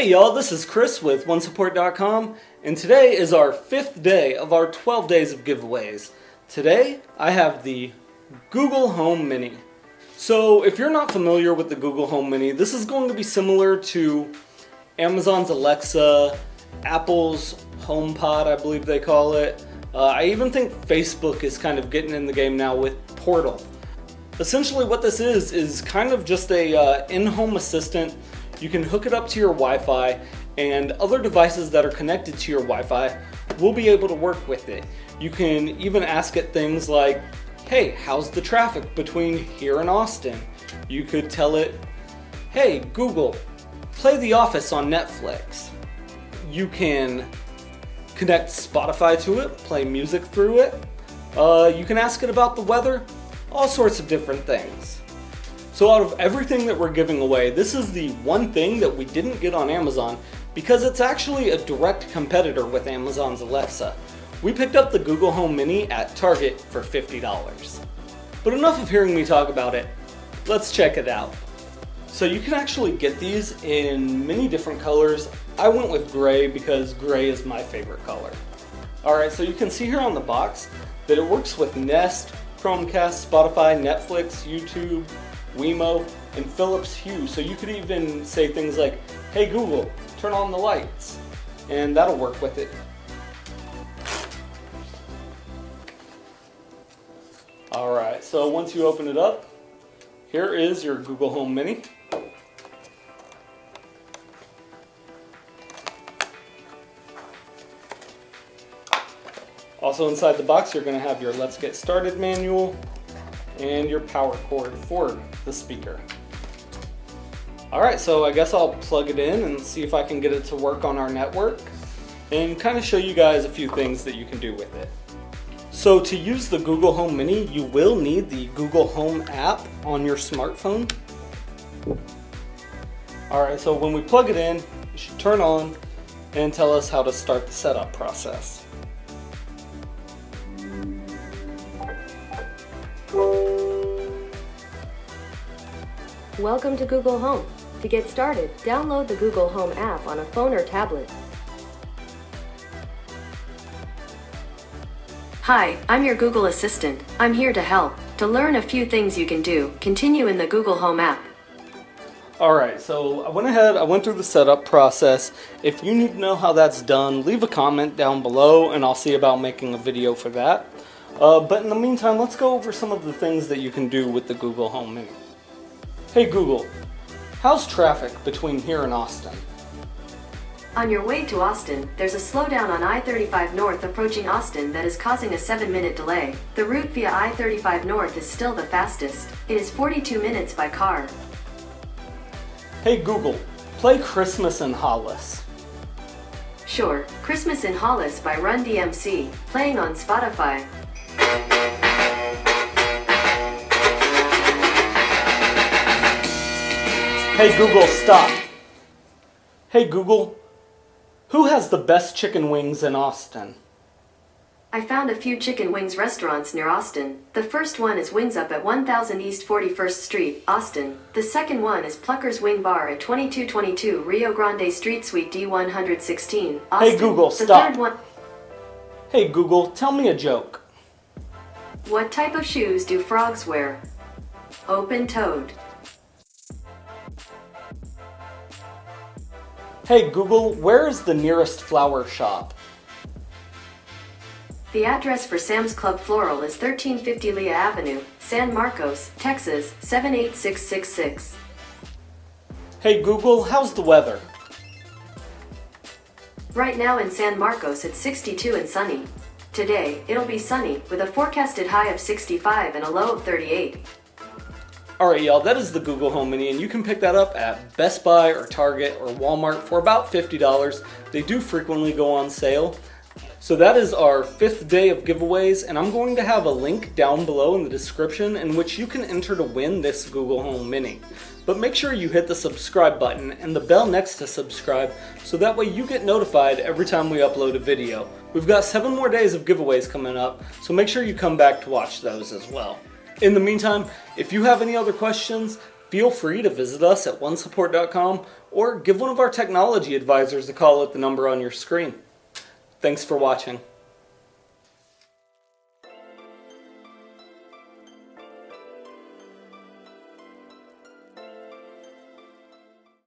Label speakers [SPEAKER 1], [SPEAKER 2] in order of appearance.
[SPEAKER 1] Hey y'all, this is Chris with OneSupport.com, and today is our 5th day of our 12 days of giveaways. Today, I have the Google Home Mini. So, if you're not familiar with the Google Home Mini, this is going to be similar to Amazon's Alexa, Apple's HomePod, I believe they call it. I even think Facebook is kind of getting in the game now with Portal. Essentially what this is kind of just a in-home assistant. You can hook it up to your Wi-Fi, and other devices that are connected to your Wi-Fi will be able to work with it. You can even ask it things like, hey, how's the traffic between here and Austin? You could tell it, hey Google, play The Office on Netflix. You can connect Spotify to it, play music through it. You can ask it about the weather, all sorts of different things. So out of everything that we're giving away, this is the one thing that we didn't get on Amazon because it's actually a direct competitor with Amazon's Alexa. We picked up the Google Home Mini at Target for $50. But enough of hearing me talk about it, let's check it out. So you can actually get these in many different colors. I went with gray because gray is my favorite color. Alright, so you can see here on the box that it works with Nest, Chromecast, Spotify, Netflix, YouTube, Wemo, and Philips Hue. So you could even say things like, hey Google, turn on the lights, and that'll work with it. Alright, so once you open it up, here is your Google Home Mini. Also inside the box you're going to have your Let's Get Started manual and your power cord for the speaker. Alright, so I guess I'll plug it in and see if I can get it to work on our network and kind of show you guys a few things that you can do with it. So to use the Google Home Mini, you will need the Google Home app on your smartphone. Alright, so when we plug it in, it should turn on and tell us how to start the setup process.
[SPEAKER 2] Welcome to Google Home. To get started, download the Google Home app on a phone or tablet. Hi, I'm your Google Assistant. I'm here to help. To learn a few things you can do, continue in the Google Home app.
[SPEAKER 1] Alright, so I went through the setup process. If you need to know how that's done, leave a comment down below and I'll see about making a video for that. But in the meantime, let's go over some of the things that you can do with the Google Home Mini. Hey Google, how's traffic between here and Austin?
[SPEAKER 2] On your way to Austin, there's a slowdown on I-35 North approaching Austin that is causing a 7-minute delay. The route via I-35 North is still the fastest. It is 42 minutes by car.
[SPEAKER 1] Hey Google, play Christmas in Hollis.
[SPEAKER 2] Sure, Christmas in Hollis by Run DMC, playing on Spotify.
[SPEAKER 1] Hey Google, stop. Hey Google, who has the best chicken wings in Austin?
[SPEAKER 2] I found a few chicken wings restaurants near Austin. The first one is Wings Up at 1000 East 41st Street, Austin. The second one is Plucker's Wing Bar at 2222 Rio Grande Street, Suite D116, Austin.
[SPEAKER 1] Hey Google, stop. Hey Google, tell me a joke.
[SPEAKER 2] What type of shoes do frogs wear? Open-toed.
[SPEAKER 1] Hey Google, where is the nearest flower shop?
[SPEAKER 2] The address for Sam's Club Floral is 1350 Leah Avenue, San Marcos, Texas 78666.
[SPEAKER 1] Hey Google, how's the weather?
[SPEAKER 2] Right now in San Marcos it's 62 and sunny. Today, it'll be sunny, with a forecasted high of 65 and a low of 38.
[SPEAKER 1] Alright y'all, that is the Google Home Mini, and you can pick that up at Best Buy or Target or Walmart for about $50. They do frequently go on sale. So that is our 5th day of giveaways, and I'm going to have a link down below in the description in which you can enter to win this Google Home Mini. But make sure you hit the subscribe button and the bell next to subscribe so that way you get notified every time we upload a video. We've got 7 more days of giveaways coming up, so make sure you come back to watch those as well. In the meantime, if you have any other questions, feel free to visit us at OneSupport.com. or give one of our technology advisors a call at the number on your screen. Thanks for watching.